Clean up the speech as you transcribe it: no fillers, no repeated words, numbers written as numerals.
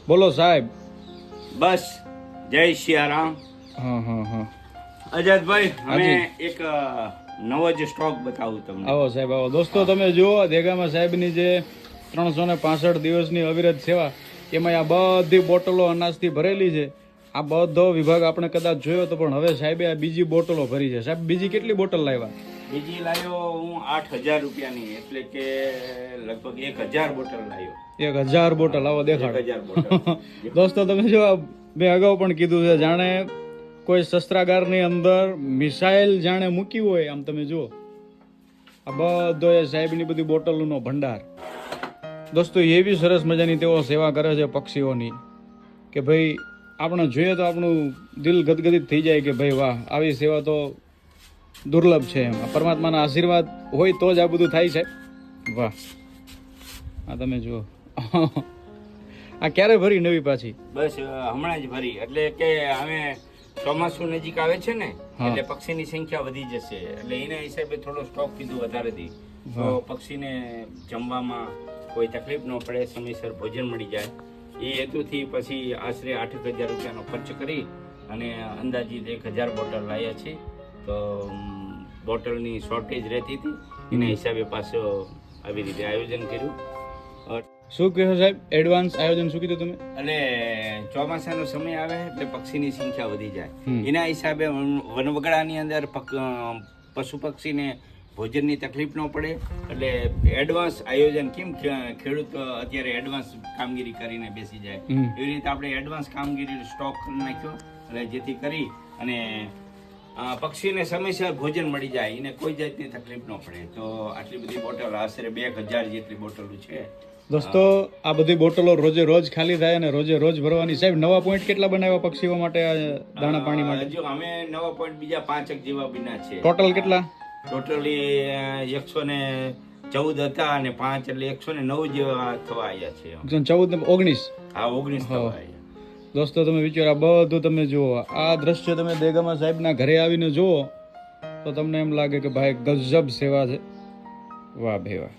બોલો સાહેબ. બસ જય સિયારામ. હા હા હા. આઝાદભાઈ અમે હાજી. એક નવો જ સ્ટોક બતાવું તમને. આવો સાહેબ આવો. દોસ્તો તમે જુઓ દેગામા સાહેબની જે 365 દિવસની અવિરત સેવા, એમાં આ બધી બોટલો અનાજથી ભરેલી છે. આ બધો વિભાગ આપણે કદાચ જોયો તો, પણ હવે સાહેબે આ બીજી બોટલો ભરી છે. સાહેબ બીજી કેટલી બોટલ લાવ્યા? બીજી લાવ્યો હું 8,000 રૂપિયાની, એટલે કે લગભગ 1,000 બોટલ લાવ્યો. 1000 બોટલ. આવો દેખાડો. 1,000 બોટલ. દોસ્તો તમે જો મેં અગાઉ પણ કીધું છે, જાણે કોઈ શસ્ત્રાગારની અંદર મિસાઇલ જાણે મૂકી હોય આમ તમે જુઓ. આ બધો એ સાહેબની બધી બોટલોનો ભંડાર. દોસ્તો એવી સરસ મજાની તેઓ સેવા કરે છે પક્ષીઓની કે ભાઈ આપણે જોઈએ તો આપણું દિલ ગદગદિત થઈ જાય કે ભાઈ વાહ, આવી સેવા તો દુર્લભ છે. એમ પરમાત્માના આશીર્વાદ હોય તો જ આ બધું થાય છે. વાહ, આ તમે જુઓ. આ ક્યારે ભરી નવી પાછી? બસ હમણાં જ ભરી. એટલે કે હવે ચોમાસું નજીક આવે છે ને, એટલે પક્ષીની સંખ્યા વધી જશે, એટલે એના હિસાબે થોડો સ્ટોક કીધું વધારે દી, તો પક્ષીને જમવામાં કોઈ તકલીફ ન પડે, સમયસર ભોજન મળી જાય. એ હેતુથી પછી આશરે 8,000 રૂપિયાનો ખર્ચ કરી અને અંદાજિત 1,000 બોટલ લાવ્યા છે. તો બોટલની શોર્ટેજ રહેતી હતી, એના હિસાબે પાછો આવી રીતે આયોજન કર્યું. શું કહો સાહેબ, એડવાન્સ આયોજન શું કીધું તમે? અને ચોમાસાનો સમય આવે એટલે પક્ષીની સંખ્યા વધી જાય, એના હિસાબે વનવગડાની અંદર પશુ પક્ષીને ભોજનની તકલીફ ન પડે, એટલે એડવાન્સ આયોજન. કેમ ખેડૂત અત્યારે એડવાન્સ કામગીરી કરીને બેસી જાય, એવી રીતે આપણે એડવાન્સ કામગીરી સ્ટોક કરી નાખ્યો, અને જેથી કરી અને પક્ષીને સમયસર ભોજન મળી જાય, એને કોઈ જાતની તકલીફ ન પડે. તો આટલી બધી બોટલ, આશરે 2,000 જેટલી બોટલો છે. દોસ્તો આ બધી બોટલો રોજે રોજ ખાલી થાય અને રોજે રોજ ભરવાની. સાહેબ નવા પોઈન્ટ કેટલા બનાવ્યા પક્ષીઓ માટે, દાણા પાણી માટે? જો અમે નવા પોઈન્ટ બીજા 5 જેવા બિના છે. ટોટલ કેટલા? ટોટલી 114 હતા અને 5 એટલે 109 જેવા થવા આવ્યા છે. 14 ને 19. હા, 19 થવા આવ્યા. દોસ્તો તમે વિચારો, આ બધું તમે જુઓ. આ દ્રશ્ય તમે દેગામા સાહેબના ઘરે આવીને જુઓ તો તમને એમ લાગે કે ભાઈ ગજબ સેવા છે. વાહ ભાઈ વાહ.